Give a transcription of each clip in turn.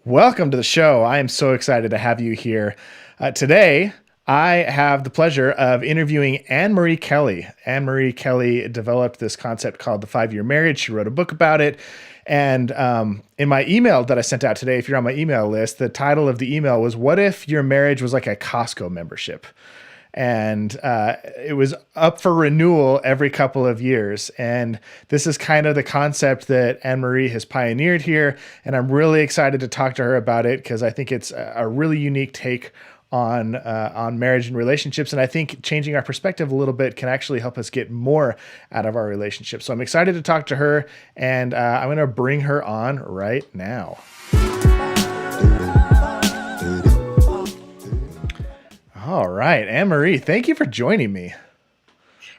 Welcome to the show. I am so excited to have you here. Today, I have the pleasure of interviewing Annmarie Kelly. Annmarie Kelly developed this concept called the 5-year marriage. She wrote a book about it. And in my email that I sent out today, if you're on my email list, the title of the email was, "What if your marriage was like a Costco membership?" And it was up for renewal every couple of years. And this is kind of the concept that Annmarie has pioneered here. And I'm really excited to talk to her about it because I think it's a really unique take on marriage and relationships. And I think changing our perspective a little bit can actually help us get more out of our relationships. So I'm excited to talk to her, and I'm going to bring her on right now. All right, Annmarie, thank you for joining me.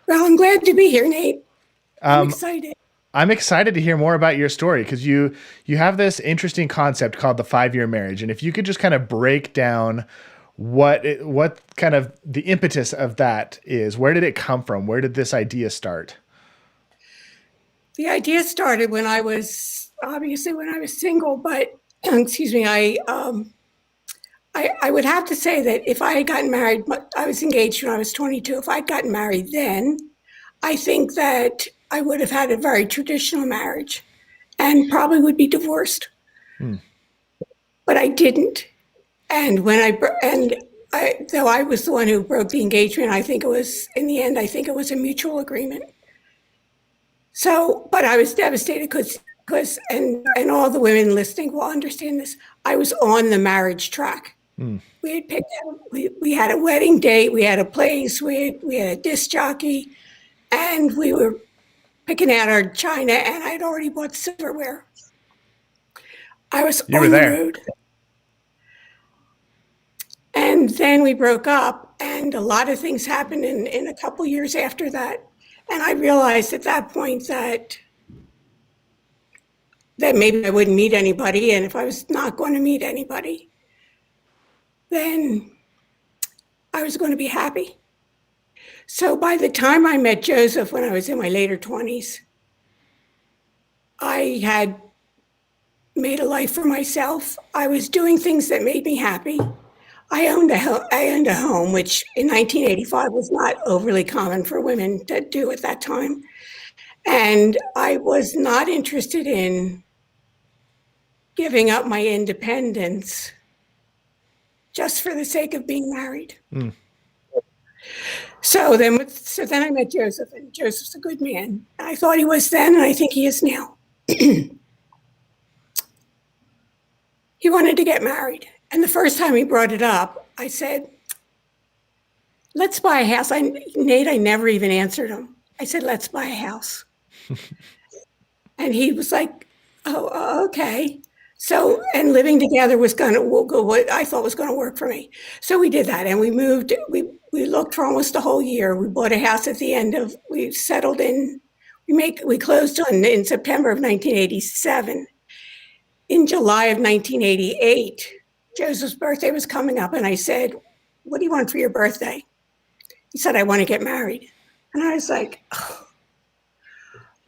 Well, I'm glad to be here, Nate. I'm excited. I'm excited to hear more about your story because you have this interesting concept called the 5-year marriage, and if you could just kind of break down what kind of the impetus of that is, where did it come from? Where did this idea start? The idea started when I was single, but excuse me, I would have to say that if I had gotten married, I was engaged when I was 22. If I'd gotten married then, I think that I would have had a very traditional marriage and probably would be divorced. But I didn't. And though I was the one who broke the engagement, I think it was, in the end, I think it was a mutual agreement. So, but I was devastated because all the women listening will understand this. I was on the marriage track. We had picked out, we had a wedding date, we had a place, we had a disc jockey, and we were picking out our china, and I'd already bought silverware. I was on the road. And then we broke up, and a lot of things happened in a couple years after that. And I realized at that point that maybe I wouldn't meet anybody, and if I was not going to meet anybody, then I was going to be happy. So by the time I met Joseph when I was in my later 20s, I had made a life for myself. I was doing things that made me happy. I owned a home, which in 1985 was not overly common for women to do at that time. And I was not interested in giving up my independence just for the sake of being married. So then I met Joseph, and Joseph's a good man. I thought he was then, and I think he is now. He wanted to get married. And the first time he brought it up, I said, "Let's buy a house." Nate, I never even answered him. I said, "Let's buy a house." And he was like, "Oh, okay." So, and living together was what I thought was going to work for me. So we did that, and we moved. We looked for almost a whole year. We bought a house at the end of, we settled in, we closed in September of 1987. In July of 1988, Joseph's birthday was coming up, and I said, "What do you want for your birthday?" He said, "I want to get married." And I was like, oh.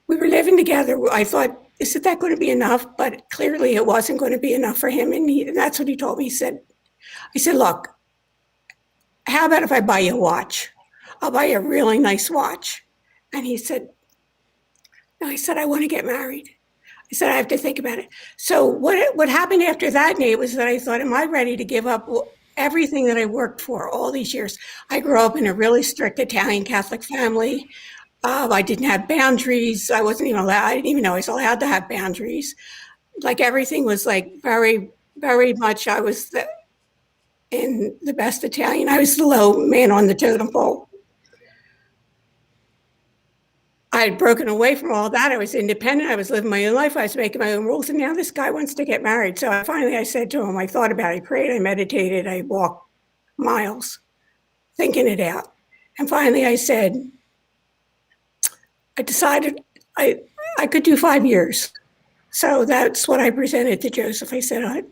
We were living together. I thought, isn't that going to be enough? But clearly it wasn't going to be enough for him. And that's what he told me. I said, "Look, how about if I buy you a watch? I'll buy you a really nice watch." And he said, no. I said, "I want to get married." I said, "I have to think about it." So what happened after that, Nate, was that I thought, am I ready to give up everything that I worked for all these years? I grew up in a really strict Italian Catholic family. I didn't have boundaries. I didn't even know I was allowed to have boundaries. Like everything was like very, very much, I was in the best Italian. I was the low man on the totem pole. I had broken away from all that. I was independent. I was living my own life. I was making my own rules. And now this guy wants to get married. So I said to him, I thought about it. I prayed, I meditated, I walked miles thinking it out. And finally I said, I decided I could do 5 years. So that's what I presented to Joseph. I said,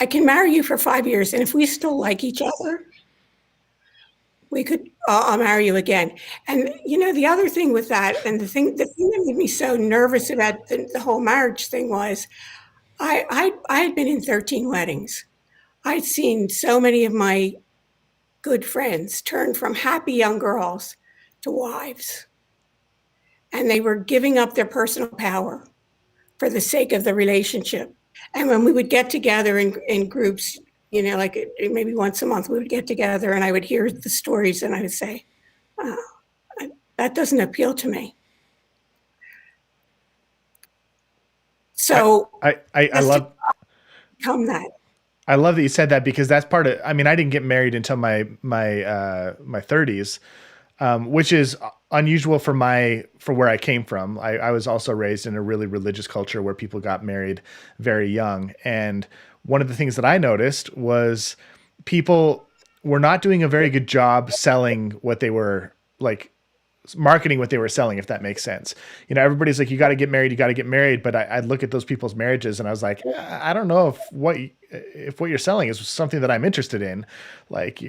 I can marry you for 5 years. And if we still like each other, I'll marry you again. And the other thing with that, and the thing that made me so nervous about the whole marriage thing was, I had been in 13 weddings. I'd seen so many of my good friends turn from happy young girls to wives, and they were giving up their personal power for the sake of the relationship. And when we would get together in groups, like maybe once a month, we would get together and I would hear the stories and I would say, oh, that doesn't appeal to me. I, So I has to love become that. I love that you said that because that's part of, I mean, I didn't get married until my 30s, which is unusual for where I came from. I was also raised in a really religious culture where people got married very young. And one of the things that I noticed was people were not doing a very good job selling what they were like marketing what they were selling, if that makes sense. Everybody's like, you got to get married, you got to get married. But I'd look at those people's marriages and I was like, I don't know if what you're selling is something that I'm interested in. Like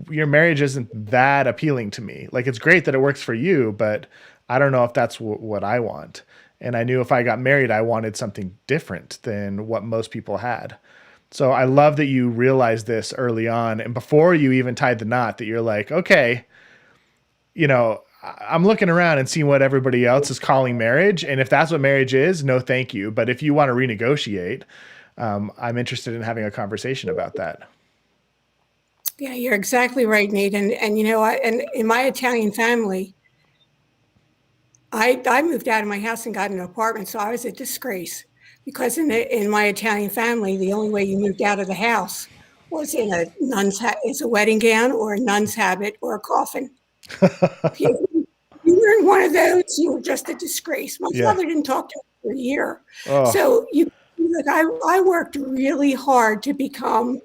your marriage isn't that appealing to me. Like it's great that it works for you, but I don't know if that's what I want. And I knew if I got married, I wanted something different than what most people had. So I love that you realized this early on and before you even tied the knot that you're like, okay, I'm looking around and seeing what everybody else is calling marriage. And if that's what marriage is, no, thank you. But if you want to renegotiate, I'm interested in having a conversation about that. Yeah, you're exactly right, Nate. And and in my Italian family, I moved out of my house and got an apartment, so I was a disgrace because in my Italian family, the only way you moved out of the house was in a wedding gown or a nun's habit or a coffin. If you were in one of those, you were just a disgrace. My Yeah. father didn't talk to me for a year, Oh, so like I worked really hard to become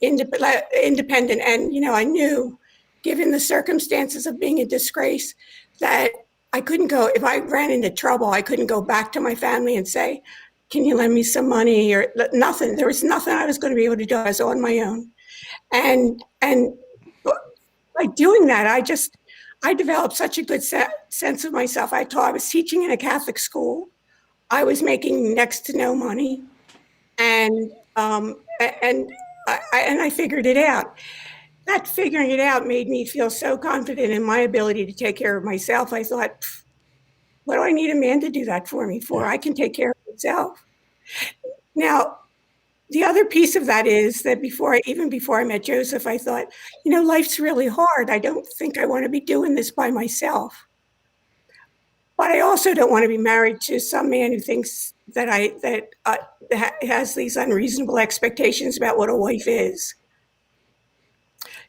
independent, and I knew, given the circumstances of being a disgrace, that I couldn't go if I ran into trouble. I couldn't go back to my family and say, "Can you lend me some money?" or nothing. There was nothing I was going to be able to do. I was on my own, and by doing that, I developed such a good sense of myself. I was teaching in a Catholic school. I was making next to no money, and and I figured it out. That figuring it out made me feel so confident in my ability to take care of myself. I thought, what do I need a man to do that for me for? yeah. I can take care of myself. Now, the other piece of that is that even before I met Joseph, I thought, life's really hard. I don't think I want to be doing this by myself. But I also don't want to be married to some man who thinks has these unreasonable expectations about what a wife is.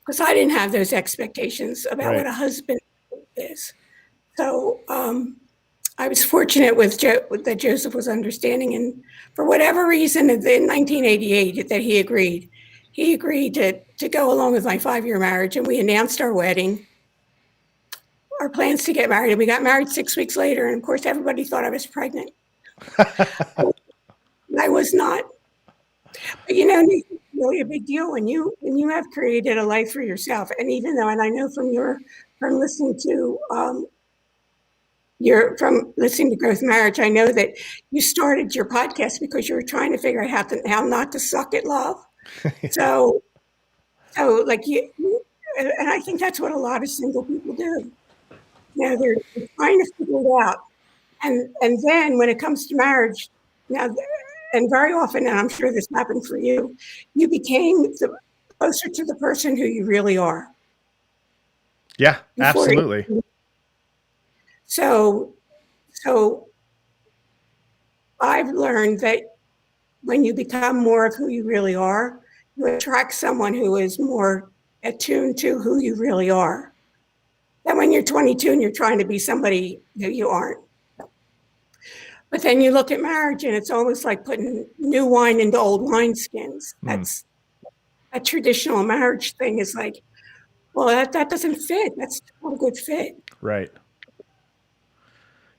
Because I didn't have those expectations about what Right. a husband is. So I was fortunate that Joseph was understanding, and for whatever reason, in 1988, that he agreed. He agreed to go along with my 5-year marriage, and we announced our wedding, our plans to get married, and we got married 6 weeks later. And of course, everybody thought I was pregnant. I was not. But it's really a big deal when you have created a life for yourself. And even though, and I know from listening to Growth Marriage, I know that you started your podcast because you were trying to figure out how not to suck at love. So, like and I think that's what a lot of single people do. They're trying to figure it out, and then when it comes to marriage, now, and very often, and I'm sure this happened for you, you became closer to the person who you really are Yeah, before. absolutely. So, so I've learned that when you become more of who you really are, you attract someone who is more attuned to who you really are than when you're 22 and you're trying to be somebody that you aren't. But then you look at marriage and it's almost like putting new wine into old wineskins. Hmm. That's a traditional marriage thing, is like, well, that doesn't fit. That's not a good fit. Right.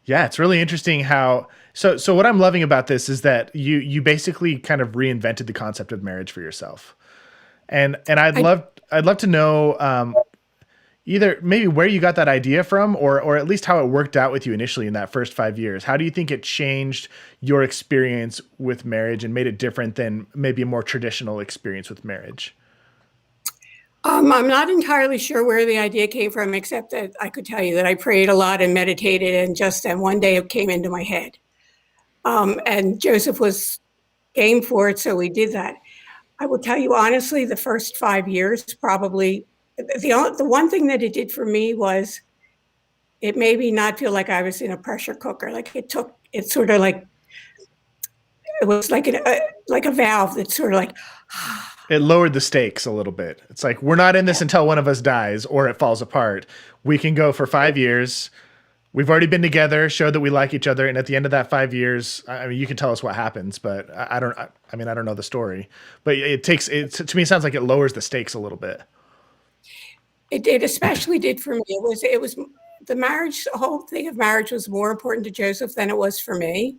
Yeah, it's really interesting how so what I'm loving about this is that you basically kind of reinvented the concept of marriage for yourself. And I I'd love to know either maybe where you got that idea from, or at least how it worked out with you initially in that first 5 years. How do you think it changed your experience with marriage and made it different than maybe a more traditional experience with marriage? I'm not entirely sure where the idea came from, except that I could tell you that I prayed a lot and meditated, and just then one day it came into my head. And Joseph was game for it, so we did that. I will tell you honestly, the first 5 years, probably the one thing that it did for me was it made me not feel like I was in a pressure cooker. Like it sort of like, it was like a valve that sort of like, It lowered the stakes a little bit. It's like, we're not in this until one of us dies or it falls apart. We can go for 5 years. We've already been together, showed that we like each other, and at the end of that 5 years, I mean, you can tell us what happens, but I don't. I mean, I don't know the story, but it takes it to me. It sounds like it lowers the stakes a little bit. it especially did for me. It was the marriage, the whole thing of marriage was more important to Joseph than it was for me,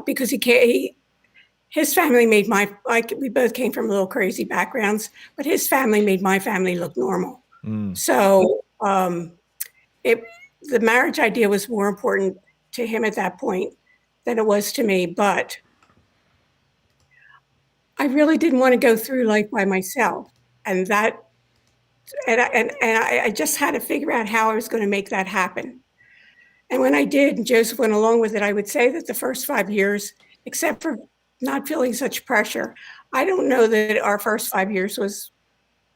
because his family made like we both came from little crazy backgrounds, but his family made my family look normal. Mm. So the marriage idea was more important to him at that point than it was to me. But I really didn't want to go through life by myself, and I just had to figure out how I was going to make that happen. And when I did, and Joseph went along with it, I would say that the first 5 years, except for not feeling such pressure, I don't know that our first 5 years was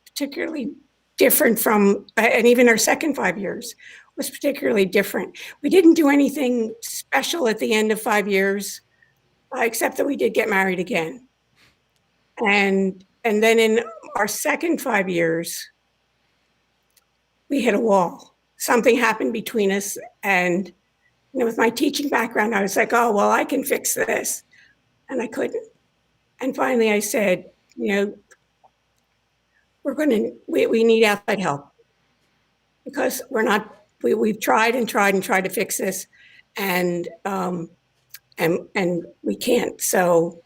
particularly different from, and even our second 5 years was particularly different. We didn't do anything special at the end of 5 years, except that we did get married again. And then in our second 5 years, we hit a wall. Something happened between us, and with my teaching background, I was like, oh, well, I can fix this. And I couldn't. And finally I said, we need outside help, because we've tried and tried and tried to fix this, and we can't. So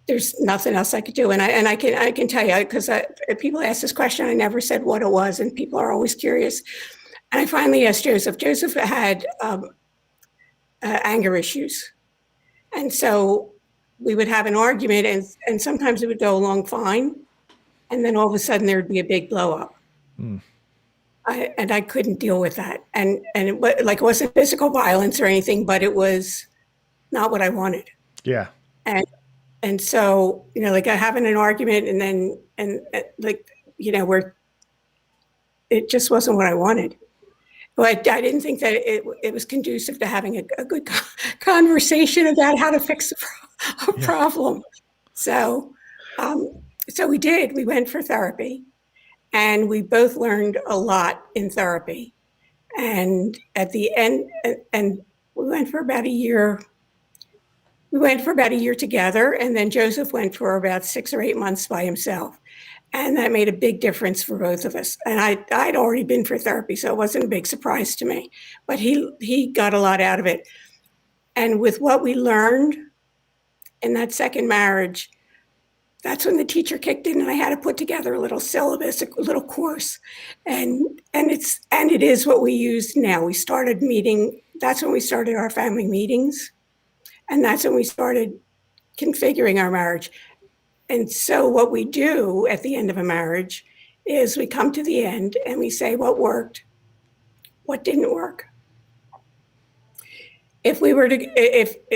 there's nothing else I could do. And I can tell you, because if people ask this question, I never said what it was, and people are always curious. And I finally asked Joseph. Joseph had anger issues, and so we would have an argument, and sometimes it would go along fine, and then all of a sudden there would be a big blow up. Mm. I couldn't deal with that, and it wasn't physical violence or anything, but it was not what I wanted. Yeah. And so, like having an argument, and then where it just wasn't what I wanted. But I didn't think that it was conducive to having a good conversation about how to fix a problem. So we did. We went for therapy, and we both learned a lot in therapy. And at the end, and we went for about a year. We went for about a year together, and then Joseph went for about 6 or 8 months by himself. And that made a big difference for both of us. And I'd already been for therapy, so it wasn't a big surprise to me. But he got a lot out of it. And with what we learned in that second marriage, that's when the teacher kicked in, and I had to put together a little syllabus, a little course. And it is what we use now. We started meeting. That's when we started our family meetings. And that's when we started configuring our marriage. And so what we do at the end of a marriage is we come to the end and we say what worked, what didn't work. If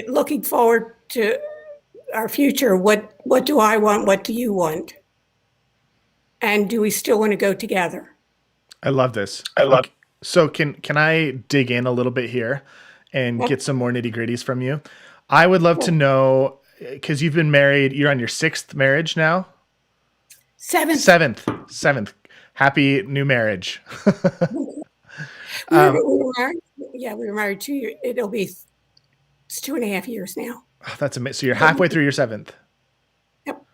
looking forward to our future, what do I want? What do you want? And do we still want to go together? I love this. Okay. So can I dig in a little bit here and get some more nitty gritties from you? I would love to know, because you've been married, you're on your 6th marriage now? Seventh. Happy new marriage. We were married. Yeah, we were married 2 years. It's 2.5 years now. Oh, that's amazing. So you're halfway through your 7th. Yep.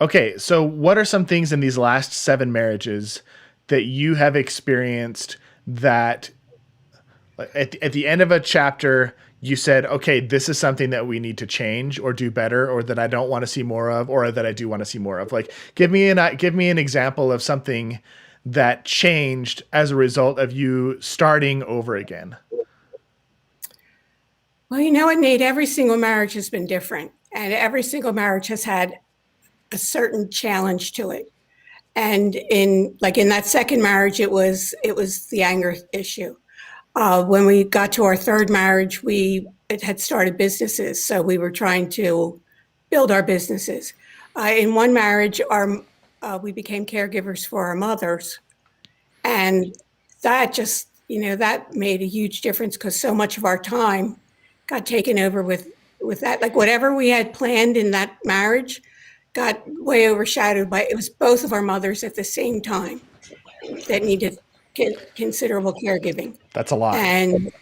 Okay, so what are some things in these last 7 marriages that you have experienced that at the end of a chapter you said, okay, this is something that we need to change or do better, or that I don't want to see more of, or that I do want to see more of? Like, give me an example of something that changed as a result of you starting over again? Well, you know what, Nate? Every single marriage has been different, and every single marriage has had a certain challenge to it. And in that second marriage, it was the anger issue. When we got to our third marriage, we it had started businesses, so we were trying to build our businesses. In one marriage, our we became caregivers for our mothers, and that just that made a huge difference because so much of our time got taken over with that. Like whatever we had planned in that marriage got way overshadowed by it was both of our mothers at the same time that needed considerable caregiving. That's a lot. And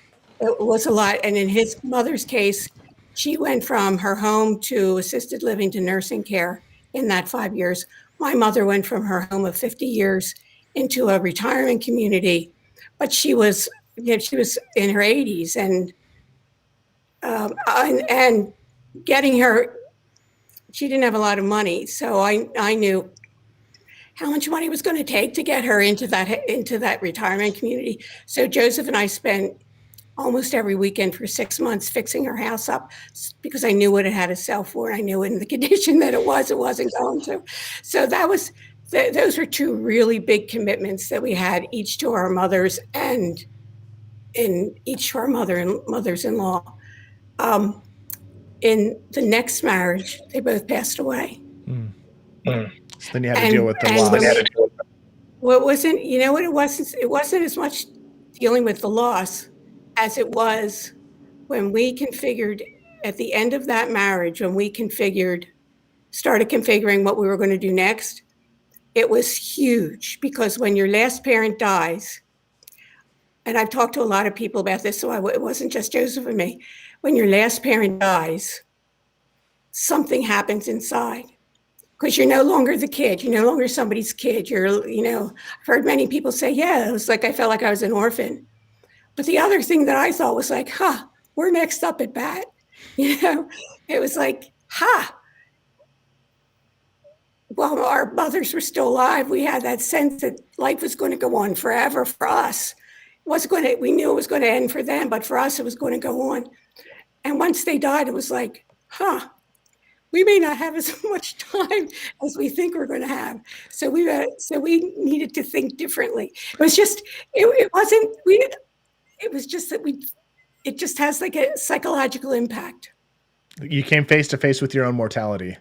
it was a lot. And in his mother's case, she went from her home to assisted living to nursing care in that 5 years. My mother went from her home of 50 years into a retirement community, but she was in her 80s, and getting her, she didn't have a lot of money, so I knew how much money it was going to take to get her into that retirement community. So Joseph and I spent almost every weekend for 6 months fixing her house up because I knew what it had to sell for. And I knew in the condition that it wasn't going to. So those were two really big commitments that we had, each to our mothers and each to our mothers-in-law. In the next marriage, they both passed away. So then you had to deal with the loss. Well, it wasn't, it wasn't as much dealing with the loss as it was when we configured at the end of that marriage, when we started configuring what we were going to do next. It was huge because when your last parent dies, and I've talked to a lot of people about this, so it wasn't just Joseph and me. When your last parent dies, something happens inside because you're no longer the kid. You're no longer somebody's kid. I've heard many people say, yeah, it was like I felt like I was an orphan. But the other thing that I thought was like, we're next up at bat. It was like, while our mothers were still alive, we had that sense that life was going to go on forever for us. We knew it was going to end for them, but for us, it was going to go on. And once they died, it was like, we may not have as much time as we think we're going to have. So we needed to think differently. It was just, it wasn't, it was just that it just has like a psychological impact. You came face to face with your own mortality.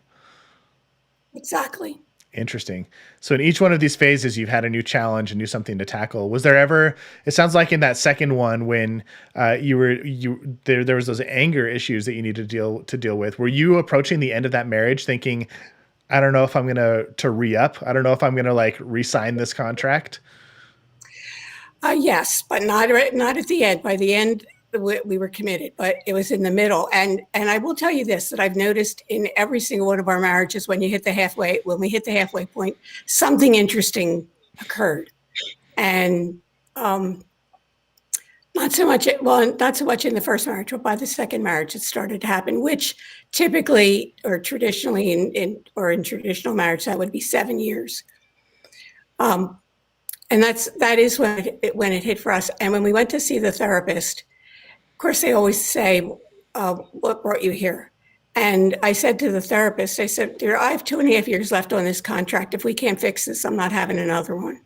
Exactly. Interesting. So in each one of these phases, you've had a new challenge, a new something to tackle. Was there ever, it sounds like in that second one, when there was those anger issues that you needed to deal with, were you approaching the end of that marriage thinking, I don't know if I'm going to re-up. I don't know if I'm going to like re-sign this contract. Yes, but not at the end. By the end, we were committed, but it was in the middle. And I will tell you this, that I've noticed in every single one of our marriages, when we hit the halfway point, something interesting occurred. And not so much in the first marriage, but by the second marriage, it started to happen, which typically or traditionally in traditional marriage, that would be 7 years. And that is when it hit for us. And when we went to see the therapist, of course, they always say, what brought you here? And I said to the therapist, I said, I have 2.5 years left on this contract. If we can't fix this, I'm not having another one.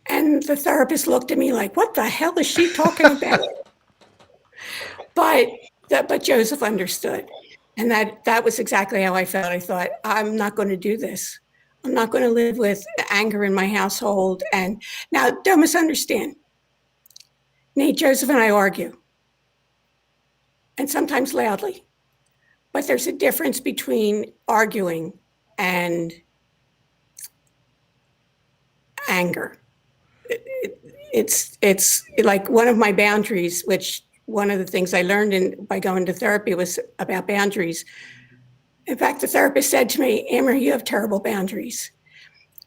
And the therapist looked at me like, what the hell is she talking about? But Joseph understood. And that was exactly how I felt. I thought, I'm not going to do this. I'm not going to live with anger in my household. And now, don't misunderstand. Nate, Joseph and I argue, and sometimes loudly. But there's a difference between arguing and anger. It's like one of my boundaries, which one of the things I learned by going to therapy was about boundaries. In fact, the therapist said to me, Annmarie, you have terrible boundaries.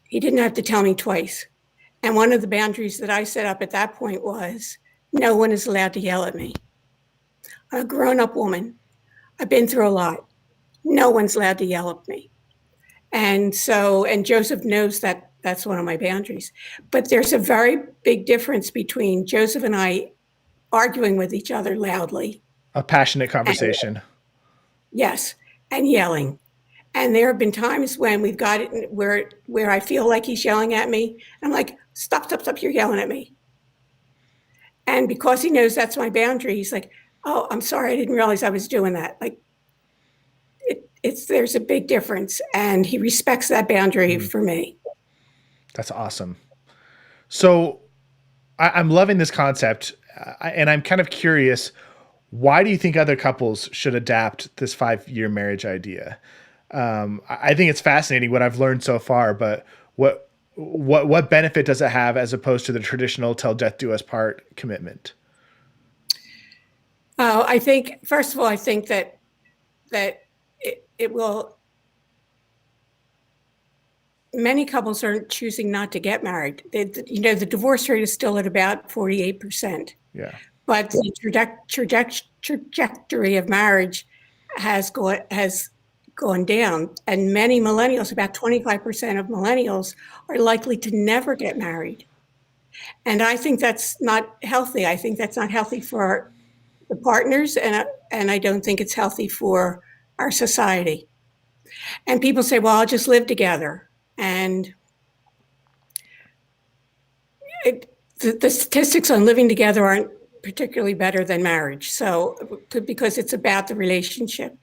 He didn't have to tell me twice. And one of the boundaries that I set up at that point was, no one is allowed to yell at me. I'm a grown-up woman. I've been through a lot. No one's allowed to yell at me. And Joseph knows that That's one of my boundaries. But there's a very big difference between Joseph and I arguing with each other loudly. A passionate And, conversation. yes, and yelling. And there have been times when we've got it where I feel like he's yelling at me. I'm like, stop, stop, stop, you're yelling at me. And because he knows that's my boundary, he's like, oh, I'm sorry, I didn't realize I was doing that. Like, there's a big difference, and he respects that boundary for me. That's awesome. So I'm loving this concept, and I'm kind of curious. Why do you think other couples should adapt this 5-year marriage idea? I think it's fascinating what I've learned so far, but what benefit does it have as opposed to the traditional "till death do us part" commitment? I think, first of all, I think that it will. Many couples are choosing not to get married. The divorce rate is still at about 48%. Yeah. But the trajectory of marriage has gone down, and many millennials, about 25% of millennials, are likely to never get married. And I think that's not healthy. I think that's not healthy for the partners, and I don't think it's healthy for our society. And people say, well, I'll just live together. And the statistics on living together aren't particularly better than marriage. So, because it's about the relationship.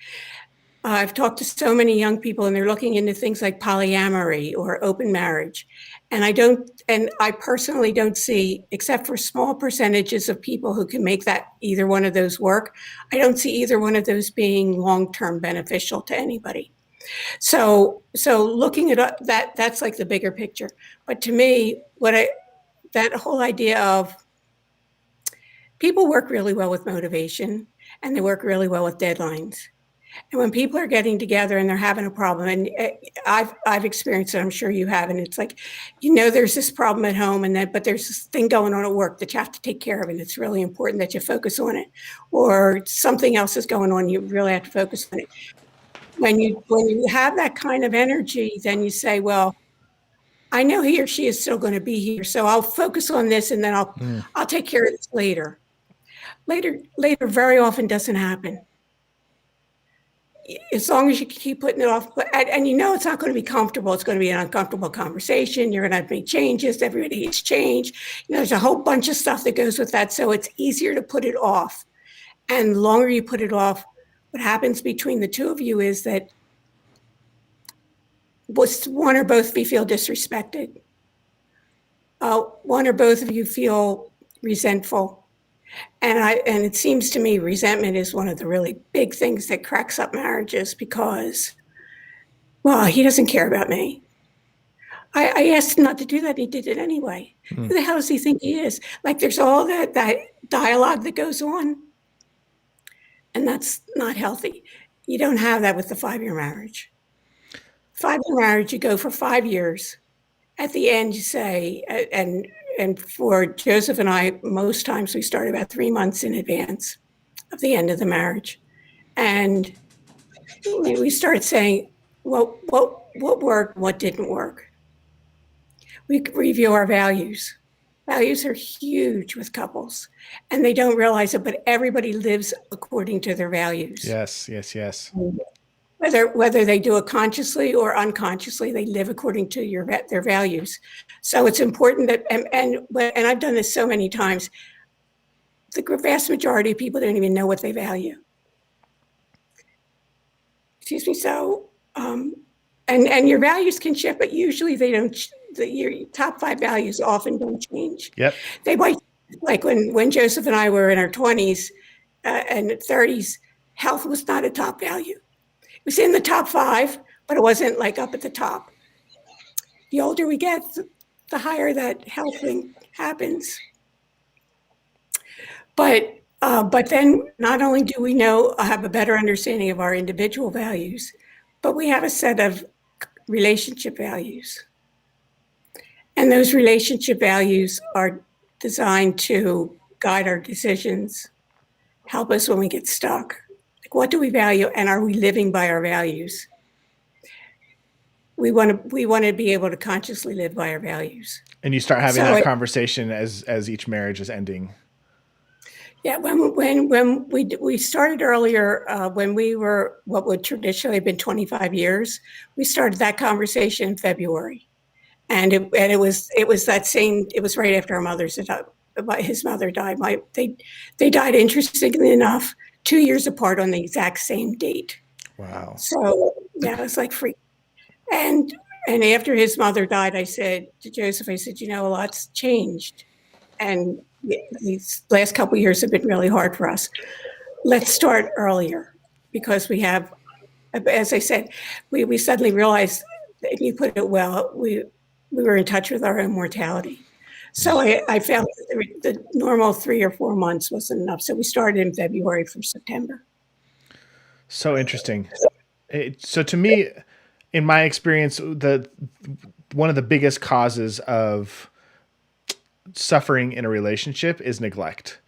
I've talked to so many young people, and they're looking into things like polyamory or open marriage. And I personally don't see, except for small percentages of people who can make that either one of those work, I don't see either one of those being long-term beneficial to anybody. So looking at that's like the bigger picture. But to me, that whole idea of people work really well with motivation, and they work really well with deadlines. And when people are getting together and they're having a problem, and I've experienced it, I'm sure you have, and it's like, there's this problem at home, but there's this thing going on at work that you have to take care of, and it's really important that you focus on it. Or something else is going on, you really have to focus on it. When you have that kind of energy, then you say, well, I know he or she is still going to be here, so I'll focus on this, and then I'll take care of this later. Later very often doesn't happen. As long as you keep putting it off, and it's not going to be comfortable. It's going to be an uncomfortable conversation. You're going to have to make changes. Everybody hates change. There's a whole bunch of stuff that goes with that. So it's easier to put it off. And the longer you put it off, what happens between the two of you is that one or both of you feel disrespected. One or both of you feel resentful. And it seems to me resentment is one of the really big things that cracks up marriages because, well, he doesn't care about me. I asked him not to do that. He did it anyway. Who the hell does he think he is? Like, there's all that dialogue that goes on, and that's not healthy. You don't have that with the 5-year marriage. 5-year marriage, you go for 5 years. At the end, you say, and for Joseph and I, most times we start about 3 months in advance of the end of the marriage. And we start saying, well, what worked, what didn't work. We review our values. Values are huge with couples, and they don't realize it, but everybody lives according to their values. Yes. Whether they do it consciously or unconsciously, they live according to their values. So it's important that, and I've done this so many times, the vast majority of people don't even know what they value. Excuse me. So, and your values can shift, but usually they don't. Your top 5 values often don't change. Yep. They might, like when Joseph and I were in our 20s and 30s, health was not a top value. It was in the top 5, but it wasn't like up at the top. The older we get, the higher that health thing happens. But then not only do we have a better understanding of our individual values, but we have a set of relationship values. And those relationship values are designed to guide our decisions, help us when we get stuck. Like, what do we value, and are we living by our values? we want to be able to consciously live by our values. And you start having So that it, conversation as each marriage is ending. yeah, when we started earlier, when we were what would traditionally have been 25 years, we started that conversation in February, and it was that same. It was right after our mother's died. His mother died. They died, interestingly enough, 2 years apart on the exact same date. Wow. So yeah, it was like free. And and after his mother died, I said to Joseph, I said, a lot's changed, and these last couple of years have been really hard for us. Let's start earlier because we have, as I said, we suddenly realized, and you put it well, we were in touch with our own mortality. So I found the normal 3 or 4 months wasn't enough. So we started in February for September. So interesting. So to me, in my experience, the one of the biggest causes of suffering in a relationship is neglect.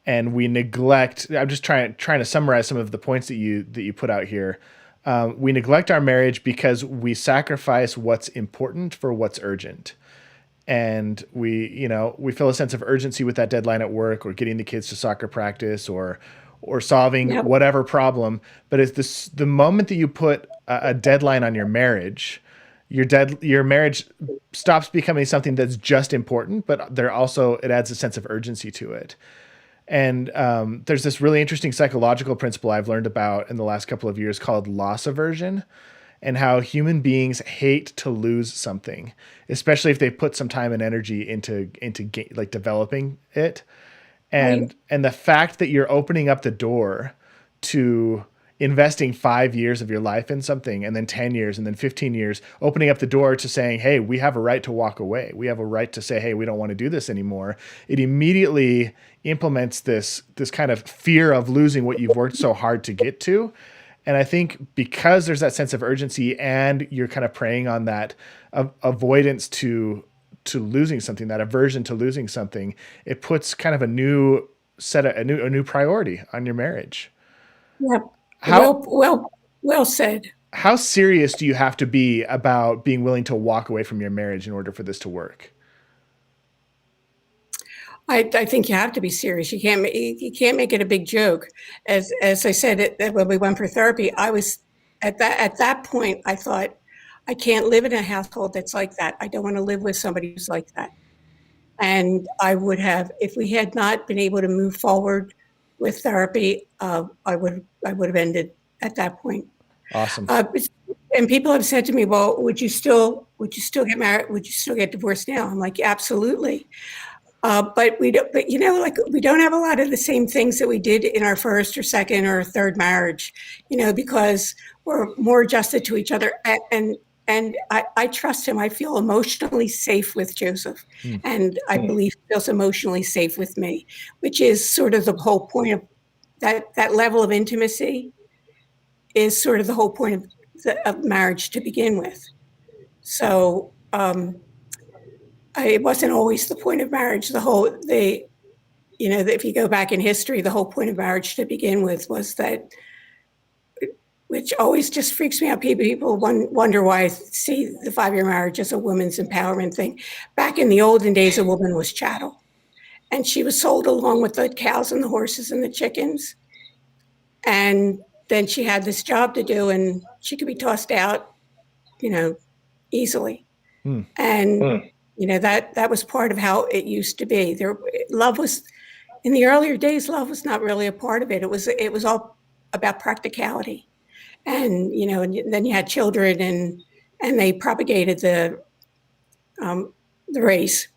And we neglect. I'm just trying to summarize some of the points that you put out here. We neglect our marriage because we sacrifice what's important for what's urgent, and we feel a sense of urgency with that deadline at work, or getting the kids to soccer practice, or solving Yep. whatever problem. But it's this the moment that you put a deadline on your marriage, your marriage stops becoming something that's just important, but it adds a sense of urgency to it. And there's this really interesting psychological principle I've learned about in the last couple of years called loss aversion, and how human beings hate to lose something, especially if they put some time and energy into like developing it. Right. And the fact that you're opening up the door to investing 5 years of your life in something, and then 10 years, and then 15 years, opening up the door to saying, hey, we have a right to walk away. We have a right to say, hey, we don't want to do this anymore. It immediately implements this kind of fear of losing what you've worked so hard to get to. And I think because there's that sense of urgency, and you're kind of preying on that avoidance to losing something, that aversion to losing something, it puts kind of a new priority on your marriage. Yep. How Well said. how serious do you have to be about being willing to walk away from your marriage in order for this to work? I think you have to be serious. You can't make it a big joke. As I said when we went for therapy, I was at that point. I thought, I can't live in a household that's like that. I don't want to live with somebody who's like that. And I would have, if we had not been able to move forward with therapy, I would have ended at that point. Awesome. Uh, and people have said to me, "Well, would you still get married? Would you still get divorced now?" I'm like, absolutely. But we don't. But like we don't have a lot of the same things that we did in our first or second or third marriage. Because we're more adjusted to each other, and I trust him. I feel emotionally safe with Joseph, Hmm. and I believe he feels emotionally safe with me, which is sort of the whole point of that level of intimacy is sort of the whole point of marriage to begin with. So it wasn't always the point of marriage. If you go back in history, the whole point of marriage to begin with was that, which always just freaks me out. People wonder why I see the 5-year marriage as a women's empowerment thing. Back in the olden days, a woman was chattel, and she was sold along with the cows and the horses and the chickens. And then she had this job to do, and she could be tossed out, easily. Hmm. And that was part of how it used to be. Love was in the earlier days. Love was not really a part of it. It was all about practicality, and then you had children, and they propagated the race.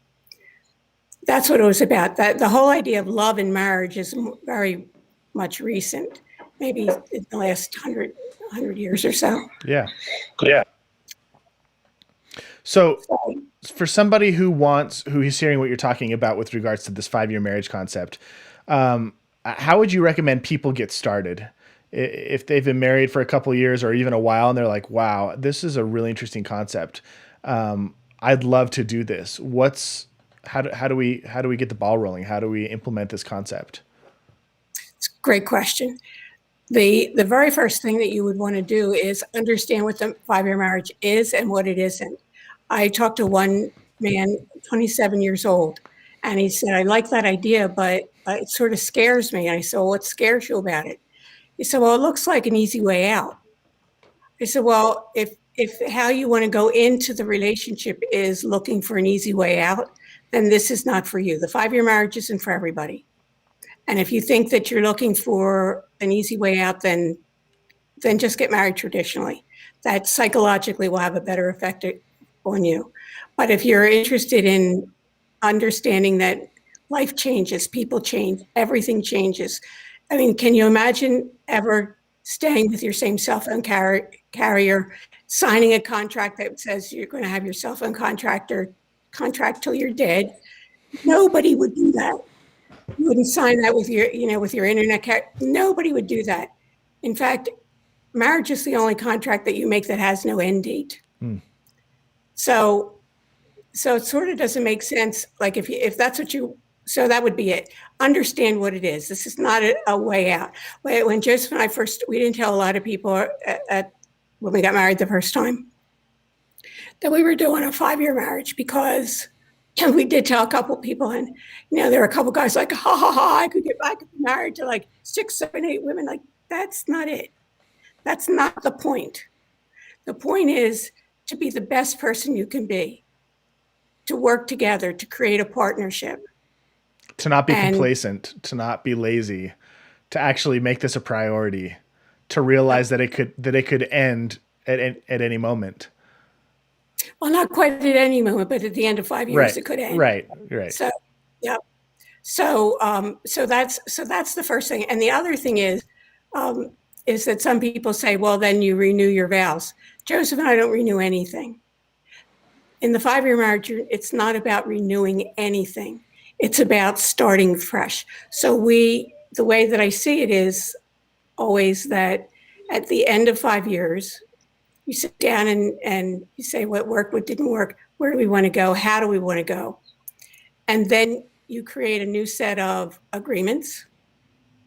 That's what it was about. That the whole idea of love and marriage is very much recent, maybe in the last 100 years or so. Yeah. Yeah. So for somebody who is hearing what you're talking about with regards to this 5-year marriage concept, how would you recommend people get started if they've been married for a couple of years or even a while, and they're like, wow, this is a really interesting concept. I'd love to do this. How do we get the ball rolling? How do we implement this concept? It's a great question. The very first thing that you would want to do is understand what the 5-year marriage is and what it isn't. I talked to one man, 27 years old, and he said, I like that idea, but it sort of scares me. And I said, well, what scares you about it? He said, well, it looks like an easy way out. I said, well, if how you want to go into the relationship is looking for an easy way out, then this is not for you. The 5-year marriage isn't for everybody. And if you think that you're looking for an easy way out, then just get married traditionally. That psychologically will have a better effect on you. But if you're interested in understanding that life changes, people change, everything changes. I mean, can you imagine ever staying with your same cell phone carrier, signing a contract that says you're going to have your cell phone contract till you're dead? Nobody would do that. You wouldn't sign that with your internet. Nobody would do that. In fact, marriage is the only contract that you make that has no end date. So it sort of doesn't make sense. Like if that's what so that would be it. Understand what it is. This is not a way out. When Joseph and I we didn't tell a lot of people when we got married the first time that we were doing a 5-year marriage, because we did tell a couple people, and there were a couple guys like, ha ha ha, I could get married to like 6, 7, 8 women. Like, that's not it. That's not the point. The point is to be the best person you can be, to work together, to create a partnership. To not be complacent, to not be lazy, to actually make this a priority, to realize that it could end at any moment. Well, not quite at any moment, but at the end of 5 years, it could end. Right. So, yeah. So that's the first thing. And the other thing is that some people say, well, then you renew your vows. Joseph and I don't renew anything. In the 5-year marriage, it's not about renewing anything. It's about starting fresh. So the way that I see it is always that at the end of 5 years, you sit down and you say what worked, what didn't work, where do we want to go, how do we want to go? And then you create a new set of agreements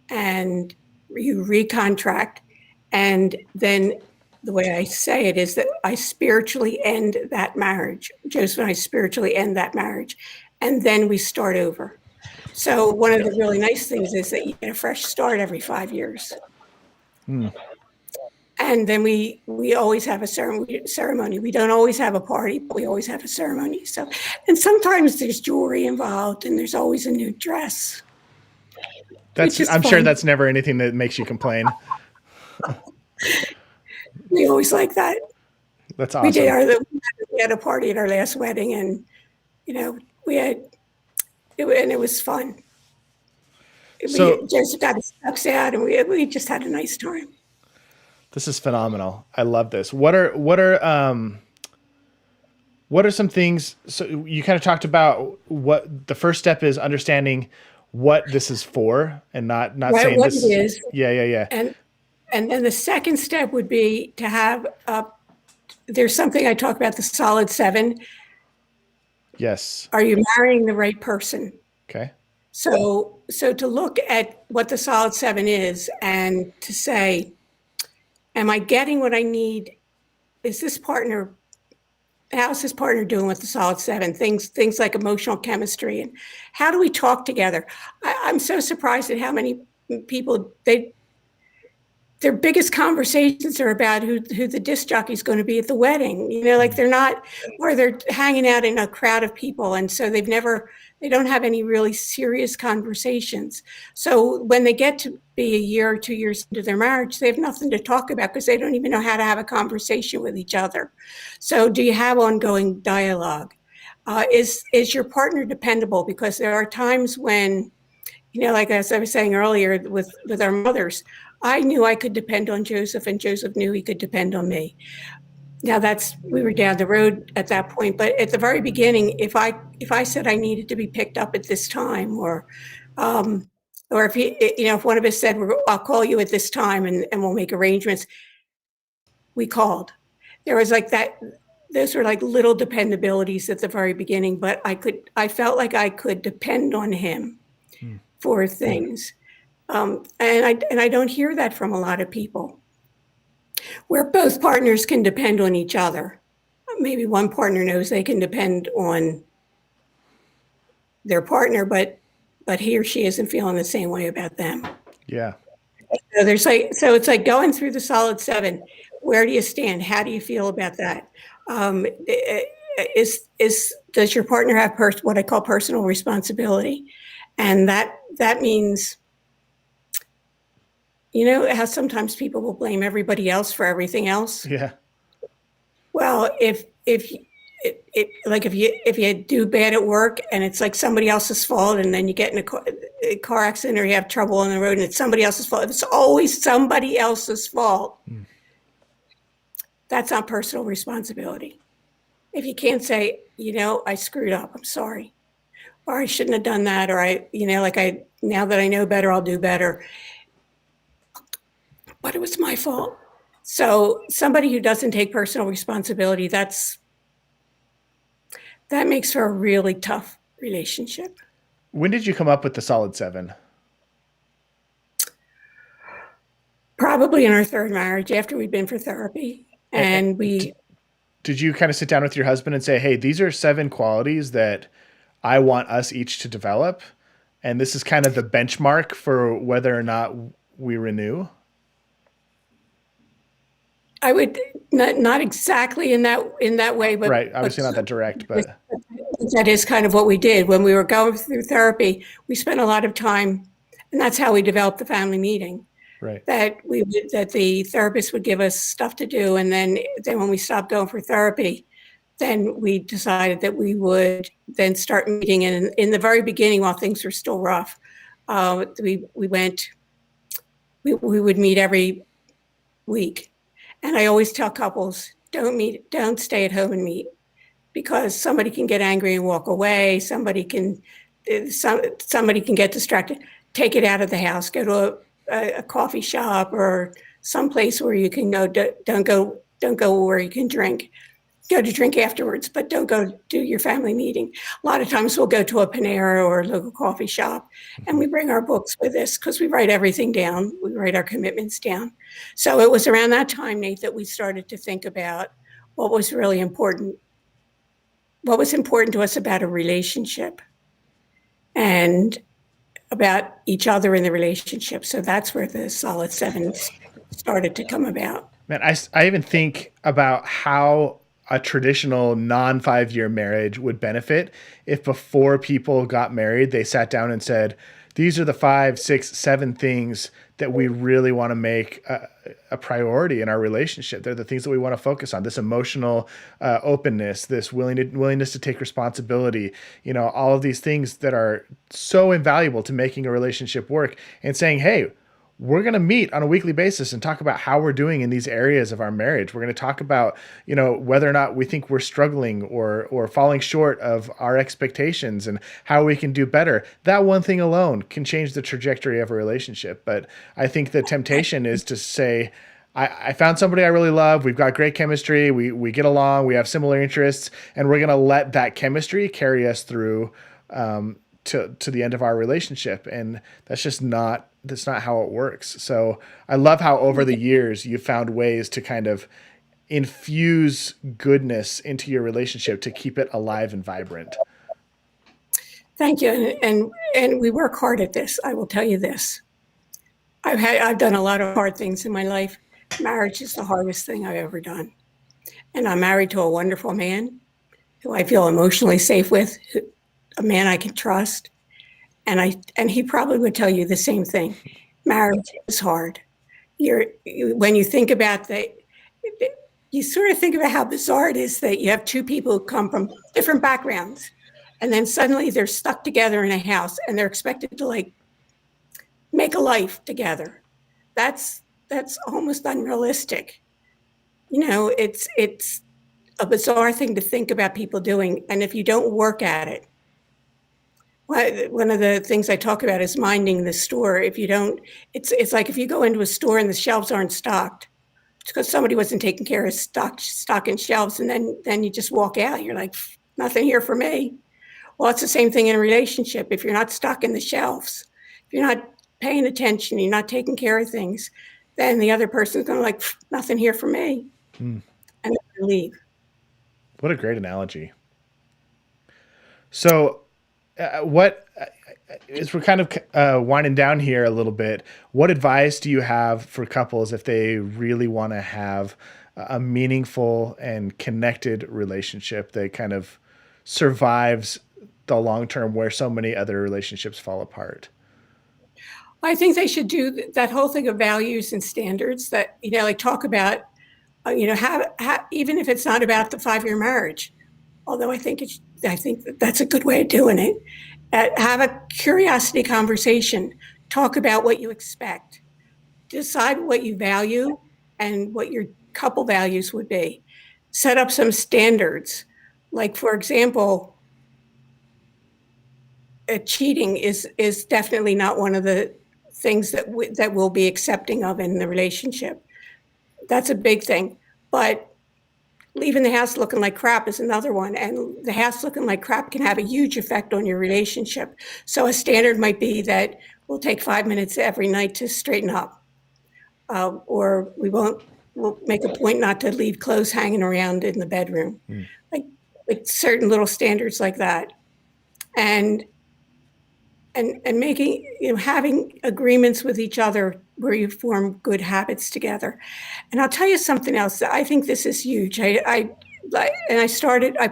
and you recontract. And then the way I say it is that I spiritually end that marriage. Joseph and I spiritually end that marriage. And then we start over. So one of the really nice things is that you get a fresh start every 5 years. And then we always have a ceremony. We don't always have a party, but we always have a ceremony. So, and sometimes there's jewelry involved, and there's always a new dress. I'm sure that's never anything that makes you complain. We always like that. That's awesome. We had a party at our last wedding, and it was fun. So Joseph got his ducks out, and we just had a nice time. This is phenomenal. I love this. What are some things? So you kind of talked about what the first step is, understanding what this is for, and not saying what this it is. Yeah. And then the second step would be to have there's something I talk about, the solid 7. Yes. Are you marrying the right person? Okay. So to look at what the solid 7 is and to say, am I getting what I need? How's this partner doing with the solid 7? Things like emotional chemistry, and how do we talk together? I'm so surprised at how many people, their biggest conversations are about who the disc jockey is going to be at the wedding. Like they're not, or they're hanging out in a crowd of people. And so they don't have any really serious conversations. So when they get to be a year or 2 years into their marriage, they have nothing to talk about because they don't even know how to have a conversation with each other. So do you have ongoing dialogue? Is your partner dependable? Because there are times when, like as I was saying earlier with our mothers, I knew I could depend on Joseph, and Joseph knew he could depend on me. Now we were down the road at that point, but at the very beginning, if I said I needed to be picked up at this time, or if one of us said, I'll call you at this time and we'll make arrangements, we called. There was like that. Those were like little dependabilities at the very beginning, but I felt like I could depend on him for things. And I don't hear that from a lot of people, where both partners can depend on each other. Maybe one partner knows they can depend on their partner, but he or she isn't feeling the same way about them. Yeah. So it's like going through the solid seven. Where do you stand? How do you feel about that? Does your partner have what I call personal responsibility? And that means, how sometimes people will blame everybody else for everything else. Yeah. Well, if you do bad at work and it's like somebody else's fault, and then you get in a car accident or you have trouble on the road and it's somebody else's fault, it's always somebody else's fault. That's not personal responsibility. If you can't say, I screwed up, I'm sorry, or I shouldn't have done that, or now that I know better, I'll do better, but it was my fault. So somebody who doesn't take personal responsibility, that makes for a really tough relationship. When did you come up with the solid seven? Probably in our third marriage, after we'd been for therapy. And did you kind of sit down with your husband and say, hey, these are 7 qualities that I want us each to develop, and this is kind of the benchmark for whether or not we renew? I would not exactly in that way, but right. Obviously not that direct, but that is kind of what we did when we were going through therapy. We spent a lot of time, and that's how we developed the family meeting. right. That the therapist would give us stuff to do, and then when we stopped going for therapy, then we decided that we would then start meeting. And in the very beginning, while things were still rough, we would meet every week. And I always tell couples, don't stay at home and meet, because somebody can get angry and walk away. Somebody can get distracted. Take it out of the house. Go to a coffee shop or someplace where you can go. Don't go where you can drink. Go to drink afterwards, but don't go do your family meeting. A lot of times we'll go to a Panera or a local coffee shop, and we bring our books with us because we write everything down. We write our commitments down. So it was around that time, Nate, that we started to think about what was really important. What was important to us about a relationship and about each other in the relationship. So that's where the solid seven started to come about. Man, I even think about how a traditional non 5-year marriage would benefit if before people got married, they sat down and said, these are the 5, 6, 7 things that we really want to make a priority in our relationship. They're the things that we want to focus on. This emotional openness, this willingness to take responsibility, all of these things that are so invaluable to making a relationship work, and saying, hey, we're going to meet on a weekly basis and talk about how we're doing in these areas of our marriage. We're going to talk about, whether or not we think we're struggling or falling short of our expectations and how we can do better. That one thing alone can change the trajectory of a relationship. But I think the temptation is to say, I found somebody I really love. We've got great chemistry. We get along. We have similar interests, and we're going to let that chemistry carry us through to the end of our relationship. And that's not how it works. So I love how over the years you found ways to kind of infuse goodness into your relationship to keep it alive and vibrant. Thank you. And we work hard at this. I will tell you this. I've done a lot of hard things in my life. Marriage is the hardest thing I've ever done. And I'm married to a wonderful man who I feel emotionally safe with, a man I can trust. And he probably would tell you the same thing. Marriage is hard. When you think about you sort of think about how bizarre it is that you have two people who come from different backgrounds, and then suddenly they're stuck together in a house and they're expected to make a life together. That's almost unrealistic. It's a bizarre thing to think about people doing. And if you don't work at it, one of the things I talk about is minding the store. If you don't, it's like if you go into a store and the shelves aren't stocked, it's because somebody wasn't taking care of stocking shelves, and then you just walk out. You're like, nothing here for me. Well, it's the same thing in a relationship. If you're not stocking the shelves, if you're not paying attention, you're not taking care of things, then the other person's going to like, nothing here for me, Mm, and they're going to leave. what a great analogy. So, what as we're kind of winding down here a little bit, what advice do you have for couples if they really want to have a meaningful and connected relationship that kind of survives the long term where so many other relationships fall apart? I think they should do that whole thing of values and standards that, like talk about, even if it's not about the 5-year marriage, although I think that's a good way of doing it. Have a curiosity conversation. Talk about what you expect. Decide what you value and what your couple values would be. Set up some standards. Like, for example, cheating is definitely not one of the things that we'll be accepting of in the relationship. That's a big thing. But leaving the house looking like crap is another one. And the house looking like crap can have a huge effect on your relationship. So a standard might be that we'll take 5 minutes every night to straighten up, or we'll make a point not to leave clothes hanging around in the bedroom, Mm. like like certain little standards like that, and making, having agreements with each other where you form good habits together. And I'll tell you something else. I think this is huge. I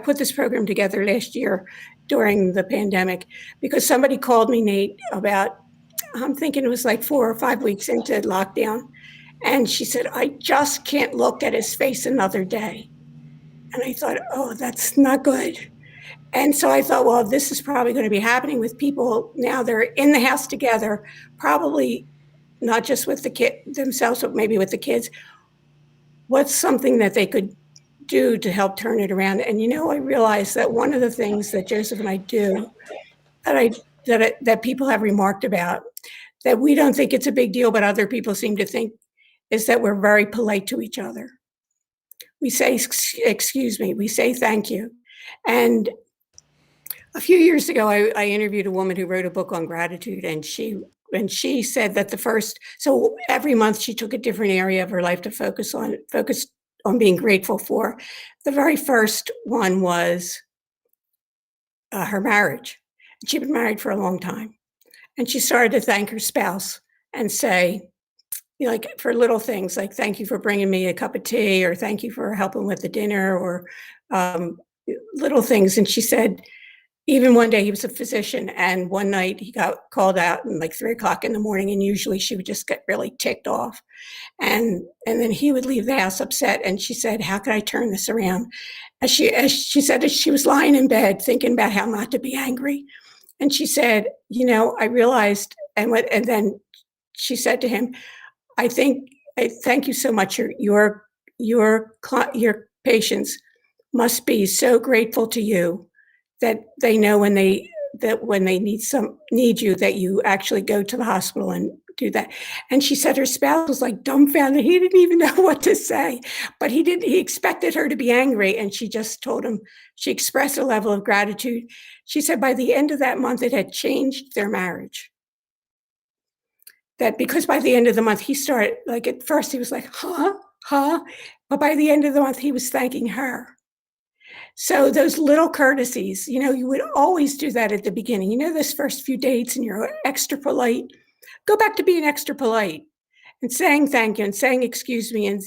put this program together last year during the pandemic because somebody called me, Nate, about, I'm thinking it was like 4 or 5 weeks into lockdown. And she said, I just can't look at his face another day. And I thought, oh, that's not good. And so I thought, well, this is probably going to be happening with people now. They're in the house together, probably not just with the kid themselves, but maybe with the kids. What's something that they could do to help turn it around? And I realized that one of the things that Joseph and I do that people have remarked about, that we don't think it's a big deal, but other people seem to think, is that we're very polite to each other. We say, excuse me, we say thank you. And a few years ago, I interviewed a woman who wrote a book on gratitude, and she said that so every month she took a different area of her life to focus on being grateful for. The very first one was her marriage. She'd been married for a long time, and she started to thank her spouse and say, like, for little things, like, thank you for bringing me a cup of tea, or thank you for helping with the dinner, or um, little things. And she said, even one day he was a physician, and one night he got called out at like 3 o'clock in the morning, and usually she would just get really ticked off. And then he would leave the house upset. And she said, how can I turn this around? As she said, as she was lying in bed thinking about how not to be angry. And she said, I realized, and then she said to him, I thank you so much. Your patients must be so grateful to you that they know when they need you, that you actually go to the hospital and do that. And she said her spouse was like dumbfounded. He didn't even know what to say, but he expected her to be angry. And she just told him, she expressed a level of gratitude. She said by the end of that month, it had changed their marriage. That because by the end of the month, he started, like, at first he was like, huh? But by the end of the month, he was thanking her. So those little courtesies, you would always do that at the beginning. Those first few dates, and you're extra polite. Go back to being extra polite and saying thank you and saying excuse me, and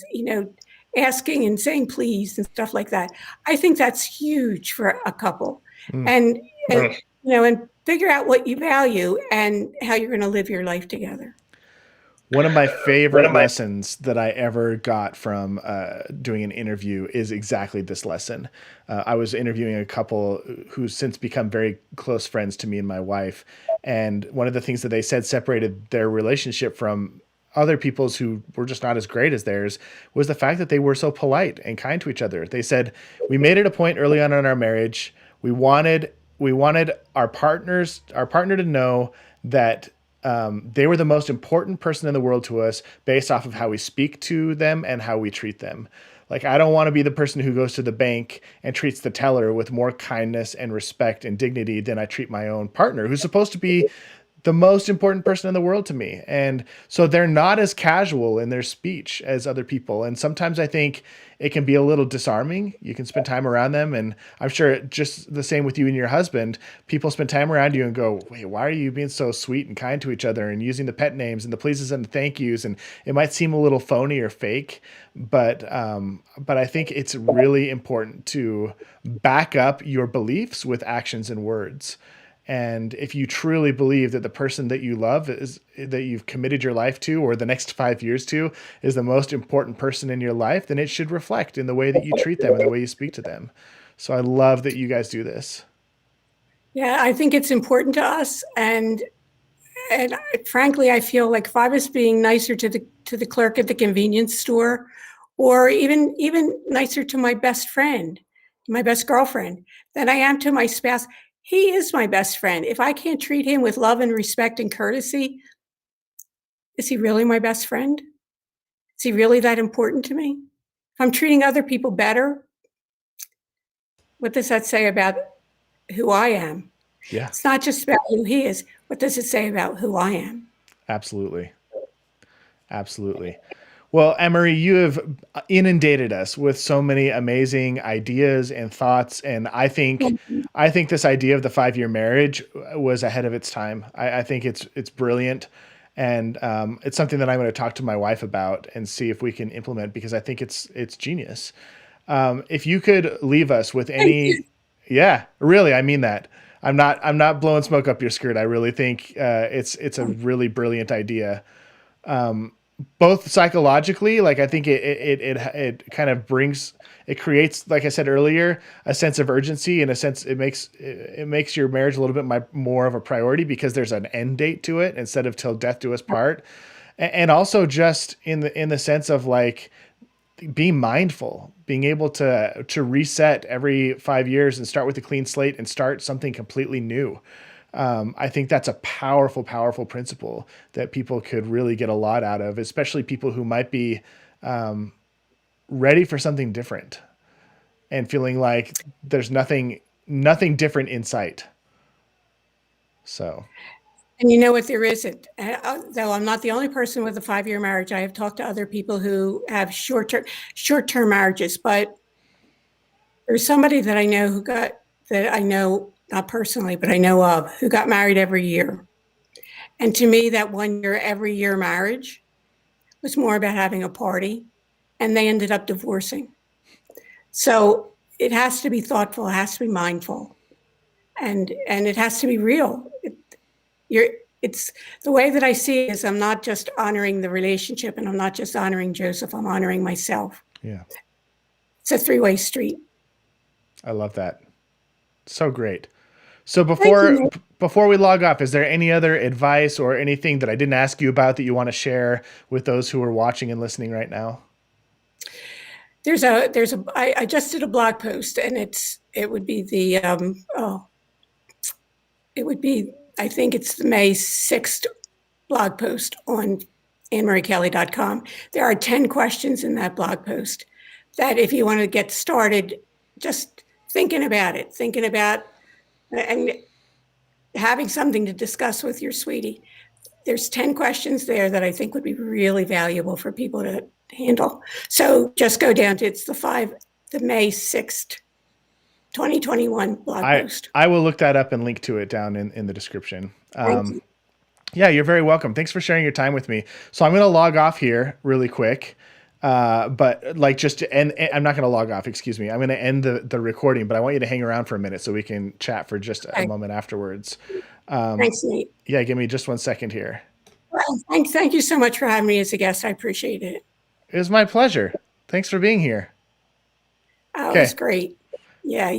asking and saying please and stuff like that. I think that's huge for a couple. Mm. And figure out what you value and how you're going to live your life together. One of my favorite lessons that I ever got from doing an interview is exactly this lesson. I was interviewing a couple who's since become very close friends to me and my wife. And one of the things that they said separated their relationship from other people's who were just not as great as theirs was the fact that they were so polite and kind to each other. They said, we made it a point early on in our marriage. We wanted our partner to know that they were the most important person in the world to us based off of how we speak to them and how we treat them. Like, I don't want to be the person who goes to the bank and treats the teller with more kindness and respect and dignity than I treat my own partner, who's supposed to be the most important person in the world to me. And so they're not as casual in their speech as other people. And sometimes I think it can be a little disarming. You can spend time around them. And I'm sure just the same with you and your husband. People spend time around you and go, wait, why are you being so sweet and kind to each other and using the pet names and the pleases and the thank yous? And it might seem a little phony or fake, but I think it's really important to back up your beliefs with actions and words. And if you truly believe that the person that you love is that you've committed your life to, or the next 5 years to, is the most important person in your life, then it should reflect in the way that you treat them and the way you speak to them. So I love that you guys do this. Yeah, I think it's important to us, and frankly, I feel like if I was being nicer to the clerk at the convenience store, or even nicer to my best friend, my best girlfriend, than I am to my spouse, he is my best friend. If I can't treat him with love and respect and courtesy, is he really my best friend? Is he really that important to me? If I'm treating other people better, what does that say about who I am? Yeah, It's not just about who he is. What does it say about who I am? absolutely. Absolutely. Well, Annmarie, you have inundated us with so many amazing ideas and thoughts, and I think this idea of the 5 year marriage was ahead of its time. I think it's brilliant, and it's something that I'm going to talk to my wife about and see if we can implement because I think it's genius. If you could leave us with Thank you. any, yeah, really, I mean that. I'm not blowing smoke up your skirt. I really think it's a really brilliant idea, both psychologically, like I think it kind of brings, it creates, like I said earlier, a sense of urgency. In a sense, it makes your marriage a little bit more of a priority because there's an end date to it instead of till death do us part. And also just in the sense of like being mindful, being able to reset every 5 years and start with a clean slate and start something completely new. I think that's a powerful, powerful principle that people could really get a lot out of, especially people who might be ready for something different and feeling like there's nothing different in sight. So, And you know what? There isn't. Though I'm not the only person with a 5 year marriage. I have talked to other people who have short term marriages, but there's somebody that I know that I know not personally, but I know of who got married every year. And to me, that 1 year, every year marriage was more about having a party, and they ended up divorcing. So it has to be thoughtful, it has to be mindful, and it has to be real. You're it's the way that I see it is I'm not just honoring the relationship and I'm not just honoring Joseph, I'm honoring myself. yeah, It's a three-way street. I love that. So great. So Thank you, before Nick. before we log off, is there any other advice or anything that I didn't ask you about that you want to share with those who are watching and listening right now? I just did a blog post and it would be it would be, I think it's the May 6th blog post on AnnmarieKelly.com. There are 10 questions in that blog post that if you want to get started, just thinking about and having something to discuss with your sweetie. There's 10 questions there that I think would be really valuable for people to handle. So just go down to the May 6th, 2021 blog I post. I will look that up and link to it down in the description. Thank you. Yeah, you're very welcome. Thanks for sharing your time with me. So I'm going to log off here really quick. But like just to end, I'm not going to log off, excuse me. I'm going to end the recording, but I want you to hang around for a minute so we can chat for just a Okay. moment afterwards. Thanks, Nate. Yeah, give me just 1 second here. Well, thank you so much for having me as a guest. I appreciate it. It was my pleasure. Thanks for being here. Oh, it was Okay. great. Yeah,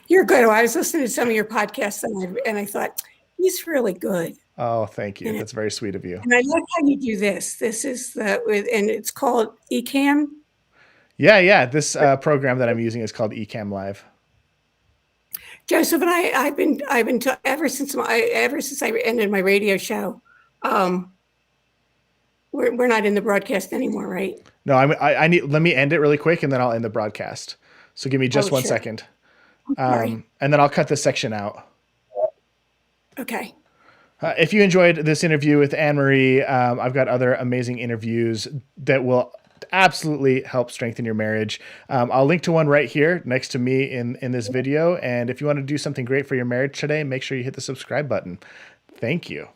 you're good. I was listening to some of your podcasts and I thought he's really good. Oh, thank you. And, That's very sweet of you. and I like how you do this. This is and it's called Ecamm. Yeah, yeah. This program that I'm using is called Ecamm Live. Joseph and I've been ever since I ended my radio show. Um, we're not in the broadcast anymore, right? No, I need, let me end it really quick and then I'll end the broadcast. So give me Oh, just one sure. second. Sorry. And then I'll cut this section out. Okay. If you enjoyed this interview with Annmarie, I've got other amazing interviews that will absolutely help strengthen your marriage. I'll link to one right here next to me in this video. And if you want to do something great for your marriage today, make sure you hit the subscribe button. Thank you.